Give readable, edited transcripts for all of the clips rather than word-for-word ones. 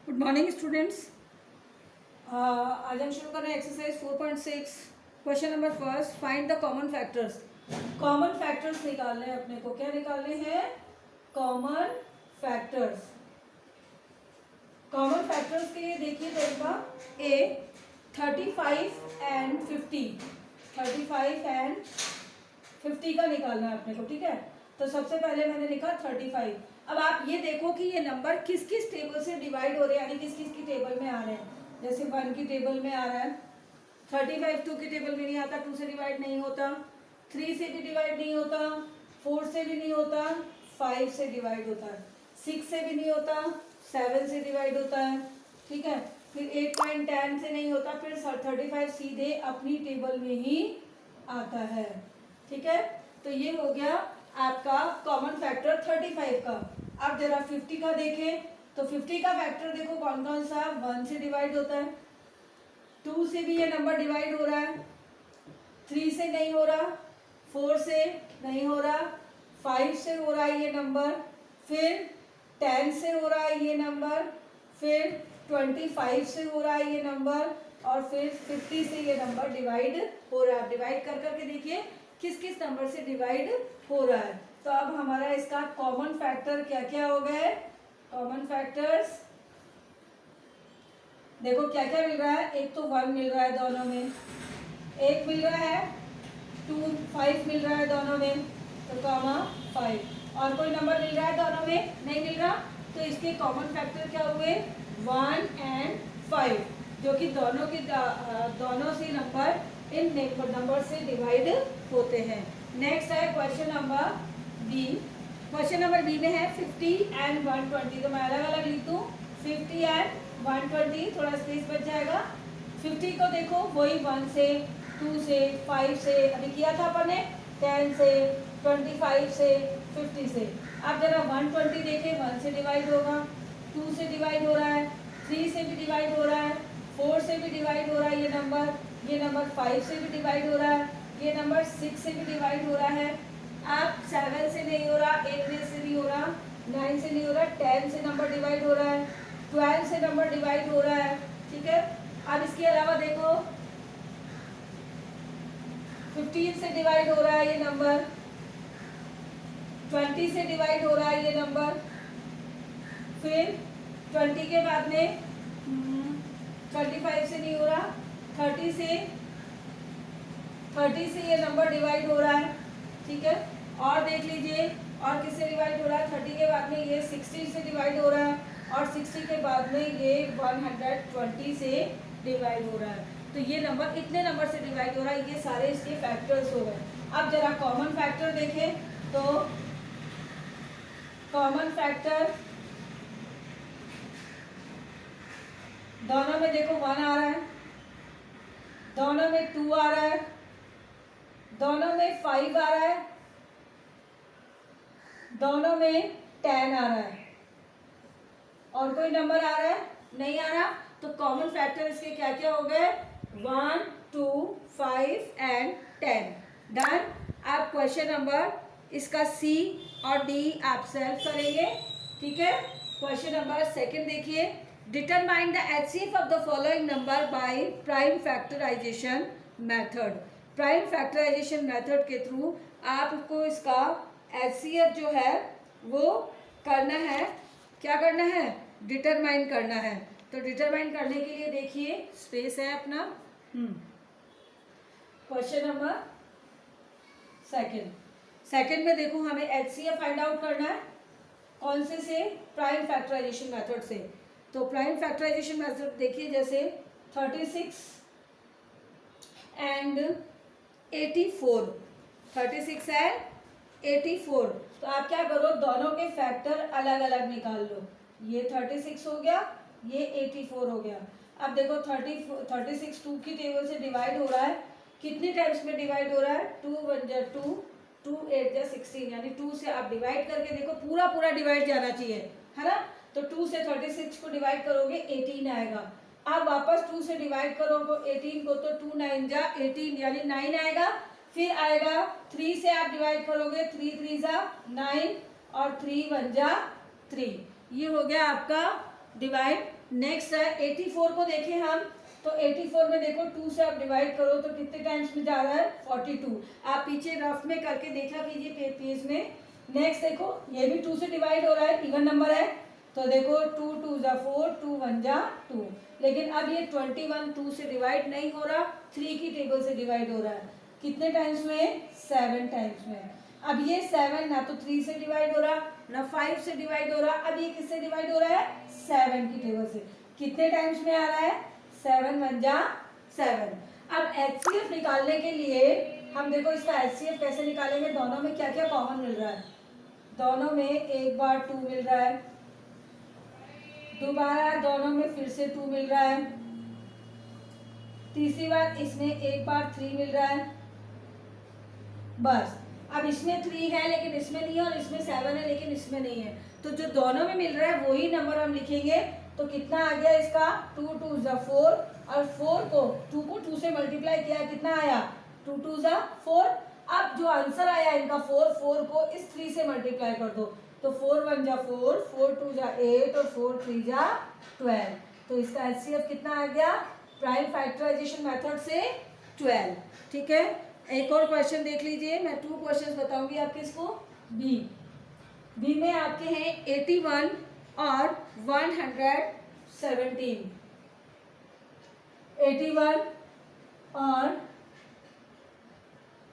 Good morning students. आज हम शुरू कर रहे हैं exercise 4.6। Question number first, find the common factors. Common factors निकालने हैं अपने को। क्या निकालने हैं? Common factors. कॉमन फैक्टर्स के लिए देखिए तरीका ए, 35 एंड 50। 35 एंड 50 का निकालना है अपने को, ठीक है। तो सबसे पहले मैंने लिखा 35। अब आप ये देखो कि ये नंबर किस किस टेबल से डिवाइड हो रहे हैं, यानी किस किस की टेबल में आ रहे हैं। जैसे 1 की टेबल में आ रहा है, 35 2 की टेबल में नहीं आता, 2 से डिवाइड नहीं होता, 3 से भी डिवाइड नहीं होता, 4 से भी नहीं होता, 5 से डिवाइड होता है, 6 से भी नहीं होता, 7 से डिवाइड होता है, ठीक है। फिर 8.10 से नहीं होता, फिर 35 सीधे अपनी टेबल में ही आता है, ठीक है। तो ये हो गया आपका कॉमन फैक्टर 35 का। अब जरा 50 का देखें तो 50 का फैक्टर देखो कौन कौन सा। 1 से डिवाइड होता है, 2 से भी ये नंबर डिवाइड हो रहा है, 3 से नहीं हो रहा, 4 से नहीं हो रहा, 5 से हो रहा है ये नंबर, फिर 10 से हो रहा है ये नंबर, फिर 25 से हो रहा है ये नंबर, और फिर 50 से ये नंबर डिवाइड हो रहा है। डिवाइड कर करके देखिए किस किस नंबर से डिवाइड हो रहा है। तो अब हमारा इसका कॉमन फैक्टर क्या क्या हो गए? कॉमन फैक्टर्स देखो क्या क्या मिल रहा है। एक तो 1 मिल रहा है दोनों में, एक मिल रहा है 2, 5 मिल रहा है दोनों में, तो कॉमा 5। और कोई नंबर मिल रहा है दोनों में? नहीं मिल रहा। तो इसके कॉमन फैक्टर क्या हुए? 1 एंड 5, जो कि दोनों से नंबर इन नंबर से डिवाइड होते हैं। नेक्स्ट है question number B. Question number B में है 50 एंड 120। तो मैं अलग अलग लिख दूँ, 50 एंड 120, थोड़ा स्पेस बच जाएगा। 50 को देखो वही 1 से, 2 से, 5 से अभी किया था अपन ने, 10 से, 25 से, 50 से। अब जरा 120 देखें, 1 से डिवाइड होगा, 2 से डिवाइड हो रहा है, 3 से भी डिवाइड हो रहा है, 4 से भी डिवाइड हो रहा है ये नंबर 5 से भी डिवाइड हो रहा है, ये नंबर 6 से भी डिवाइड हो रहा है। अब 7 से नहीं हो रहा, 8 से नहीं हो रहा, 9 से नहीं हो रहा, 10 से नंबर डिवाइड हो रहा है, 12 से नंबर डिवाइड हो रहा है, ठीक है। अब इसके अलावा देखो 15 से डिवाइड हो रहा है ये नंबर, 20 से डिवाइड हो रहा है ये नंबर, फिर 20 के बाद में 25 से नहीं हो रहा, 30 से ये नंबर डिवाइड हो रहा है, ठीक है। और देख लीजिए और किससे डिवाइड हो रहा है? 30 के बाद में ये 60 से डिवाइड हो रहा है, और 60 के बाद में ये 120 से डिवाइड हो रहा है। तो ये नंबर इतने नंबर से डिवाइड हो रहा है, ये सारे इसके फैक्टर्स हो गए। अब जरा कॉमन फैक्टर देखें तो कॉमन फैक्टर दोनों में देखो 1 आ रहा है, दोनों में 2 आ रहा है, दोनों में 5 आ रहा है, दोनों में 10 आ रहा है, और कोई नंबर आ रहा है? नहीं आ रहा। तो कॉमन फैक्टर इसके क्या क्या हो गए? 1, 2, 5 एंड 10। डन। आप क्वेश्चन नंबर इसका सी और डी आप सेल्फ करेंगे, ठीक है। क्वेश्चन नंबर सेकंड देखिए, determine the HCF of the following number by prime factorisation method. Prime factorisation method के थ्रू आपको इसका एचसीएफ जो है वो करना है। क्या करना है? डिटरमाइन करना है। तो डिटरमाइन करने के लिए देखिए स्पेस है अपना। क्वेश्चन नंबर सेकंड में देखो हमें एचसीएफ फाइंड आउट करना है। कौन से? प्राइम फैक्टराइजेशन मेथड से। तो प्राइम फैक्टराइजेशन मेथड देखिए, जैसे 36 एंड 84, 36 एंड 84। तो आप क्या करो, दोनों के फैक्टर अलग अलग निकाल लो। ये 36 हो गया, ये 84 हो गया। अब देखो 36 2 की टेबल से डिवाइड हो रहा है, कितने टाइम्स में डिवाइड हो रहा है? 2 1 जा 2, 2 8 जा 16, यानी 2 से आप डिवाइड करके देखो पूरा पूरा डिवाइड जाना चाहिए, है ना। तो 2 से 36 को डिवाइड करोगे 18 आएगा। अब वापस 2 से डिवाइड करोगे 18 को, तो 2 9 जा 18 यानी 9 आएगा। फिर आएगा 3 से आप डिवाइड करोगे, 3 3 जा 9, और 3 1 जा 3। ये हो गया आपका डिवाइड। नेक्स्ट है 84 को देखें हम, तो 84 में देखो 2 से आप डिवाइड करो तो कितने टाइम्स में जा रहा है 42। आप पीछे रफ में करके देखा कीजिए पेज में। नेक्स्ट देखो ये भी 2 से डिवाइड हो रहा है, इवन नंबर है, तो देखो 2 2 जा 4, 2 1 जा 2। लेकिन अब ये 21 2 से डिवाइड नहीं हो रहा, 3 की टेबल से डिवाइड हो रहा है। कितने टाइम्स में? 7 टाइम्स में। अब ये 7 ना तो 3 से डिवाइड हो रहा ना 5 से डिवाइड हो रहा, अब ये किससे डिवाइड हो रहा है? 7 की टेबल से। कितने टाइम्स में आ रहा है? 7 1 जा 7। अब एचसीएफ निकालने के लिए हम देखो इसका एचसीएफ कैसे निकालेंगे। दोनों में क्या क्या कॉमन मिल रहा है? दोनों में एक बार 2 मिल रहा है, दोबारा दोनों में फिर से 2 मिल रहा है, तीसरी बार इसमें एक बार 3 मिल रहा है, बस। अब इसमें 3 है लेकिन इसमें नहीं है, और इसमें 7 है लेकिन इसमें नहीं है, तो जो दोनों में मिल रहा है वही नंबर हम लिखेंगे। तो कितना आ गया इसका? 2 2 जा 4, और 4 को 2 को 2 से मल्टीप्लाई किया, कितना आया? 2 2 जा 4। अब जो आंसर आया इनका 4, 4 को इस 3 से मल्टीप्लाई कर दो, तो 4 1 जा 4, 4 2 जा 8, और 4 3 जा 12। तो इसका एचसीएफ कितना आ गया प्राइम फैक्टराइजेशन मेथड से? 12। ठीक है, एक और क्वेश्चन देख लीजिए। मैं 2 क्वेश्चंस बताऊंगी आपके इसको। बी में आपके हैं 81 और 117। 81 और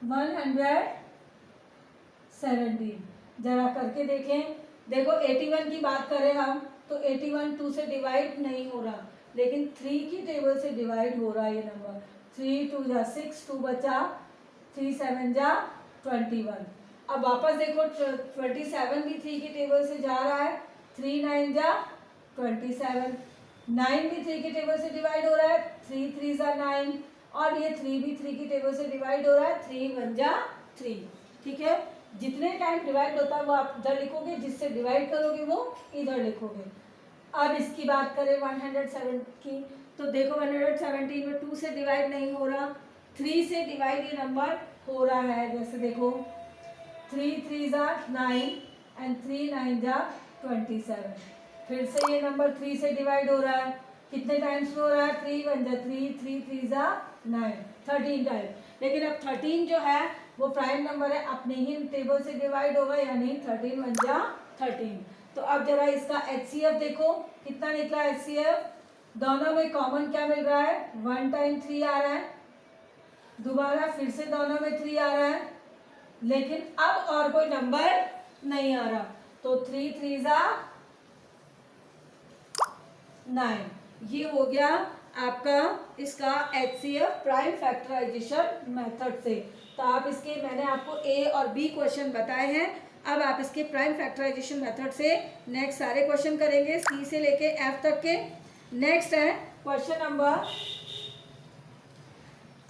117 जरा करके देखें। देखो 81 की बात करें हम तो 81 2 से डिवाइड नहीं हो रहा, लेकिन 3 की टेबल से डिवाइड हो रहा है ये नंबर। 3 2 जा 6, 2 बचा, 3 7 जा 21। अब वापस देखो 27 भी 3 की टेबल से जा रहा है, 3 9 जा 27, 9 भी 3 की टेबल से डिवाइड हो रहा है, 3 3 जा 9, और ये 3 भी 3 की टेबल से डिवाइड हो रहा है, 3 1 जा 3। ठीक है, जितने टाइम डिवाइड होता है वो आप इधर लिखोगे, जिससे डिवाइड करोगे वो इधर लिखोगे। अब इसकी बात करें 107 की, तो देखो 117 में 2 से डिवाइड नहीं हो रहा, 3 से डिवाइड ये नंबर हो रहा है। जैसे देखो 3 3 जा 9 एंड 3 9 जा 27। फिर से ये नंबर 3 से डिवाइड हो रहा है, कितने टाइम्स में हो रहा है? 3 1 जा 3, 3 3 जा 9, 13 टाइम। लेकिन अब 13 जो है वो प्राइम नंबर है, अपने ही टेबल से डिवाइड होगा, यानी 13 1 जा 13। तो अब जरा इसका एचसीएफ देखो कितना निकला एचसीएफ। दोनों में कॉमन क्या मिल रहा है? 1 टाइम 3 आ रहा है, दोबारा फिर से दोनों में 3 आ रहा है, लेकिन अब और कोई नंबर नहीं आ रहा। तो 3 3 जा 9, ये हो गया आपका इसका एचसीएफ प्राइम फैक्टराइजेशन मेथड से। तो आप इसके, मैंने आपको ए और बी क्वेश्चन बताए हैं, अब आप इसके प्राइम फैक्टराइजेशन मेथड से नेक्स्ट सारे क्वेश्चन करेंगे, सी से लेके एफ तक के। नेक्स्ट है क्वेश्चन नंबर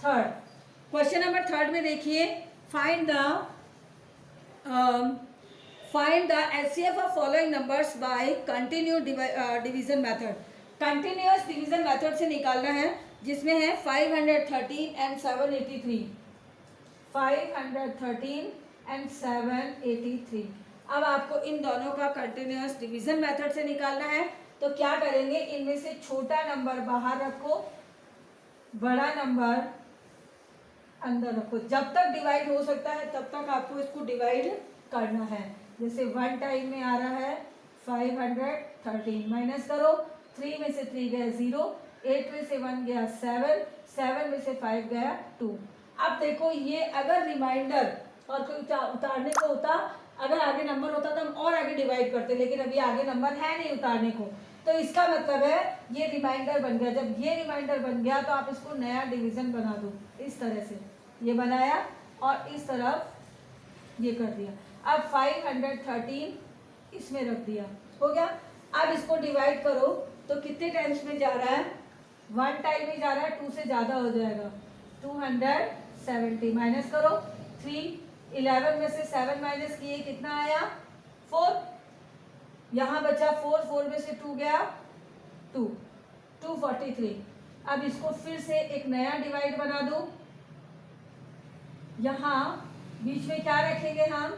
3। क्वेश्चन नंबर 3 में देखिए, find the HCF of following numbers by continue division method. Continuous division method से निकालना है, जिसमें है 513 एंड 783। 513 एंड 783। अब आपको इन दोनों का कंटिन्यूअस डिवीजन मेथड से निकालना है, तो क्या करेंगे, इनमें से छोटा नंबर बाहर रखो, बड़ा नंबर अंदर रखो। जब तक डिवाइड हो सकता है तब तक आपको इसको डिवाइड करना है। जैसे 1 टाइम में आ रहा है 513, माइनस करो, 3 में से 3 गया 0, 8 में से 1 गया 7, 7 में से 5 गया 2। अब देखो ये अगर रिमाइंडर और कोई उतारने को होता, अगर आगे नंबर होता तो हम और आगे डिवाइड करते, लेकिन अभी आगे नंबर है नहीं उतारने को, तो इसका मतलब है ये रिमाइंडर बन गया। जब ये रिमाइंडर बन गया तो आप इसको नया डिवीजन बना दो, इस तरह से ये बनाया और इस तरफ ये कर दिया। अब 513 इसमें रख दिया, हो गया। अब इसको डिवाइड करो तो कितने टाइम्स में जा रहा है? 1 टाइम में जा रहा है, 2 से ज़्यादा हो जाएगा, 270। माइनस करो, 3, 11 में से 7 माइनस किए, कितना आया? 4। यहाँ बचा 4, 4 में से 2 गया 2, 243। अब इसको फिर से एक नया डिवाइड बना दो, यहाँ बीच में क्या रखेंगे हम?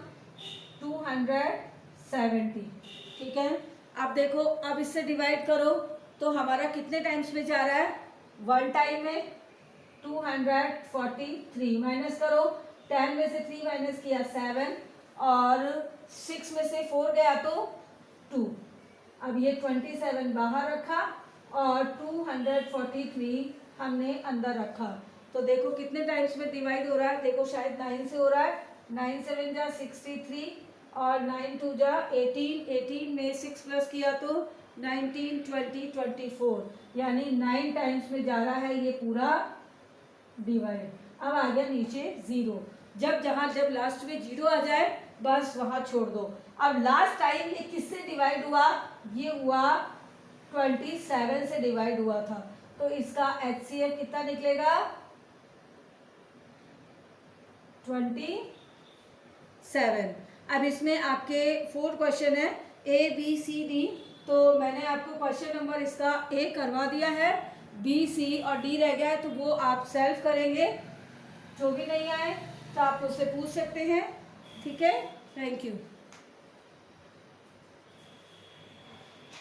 270। ठीक है, अब देखो, अब इससे डिवाइड करो तो हमारा कितने टाइम्स में जा रहा है, 1 टाइम में 243 माइनस करो, 10 में से 3 माइनस किया 7 और 6 में से 4 गया तो 2। अब ये 27 बाहर रखा और 243 हमने अंदर रखा। तो देखो कितने टाइम्स में डिवाइड हो रहा है, देखो शायद 9 से हो रहा है, 9 7 जा 63 और 9 2 जा 18, 18 में 6 प्लस किया तो 19 20 24, यानी 9 टाइम्स में जा रहा है ये पूरा डिवाइड। अब आ गया नीचे 0, जब लास्ट में 0 आ जाए बस वहां छोड़ दो। अब लास्ट टाइम ये किससे डिवाइड हुआ, ये हुआ 27 से डिवाइड हुआ था, तो इसका HCF कितना निकलेगा 27। अब इसमें आपके 4 क्वेश्चन है ABCD, तो मैंने आपको क्वेश्चन नंबर इसका A करवा दिया है, B C और D रह गया है, तो वो आप सेल्फ करेंगे। जो भी नहीं आए तो आप उससे पूछ सकते हैं, ठीक है। Thank you.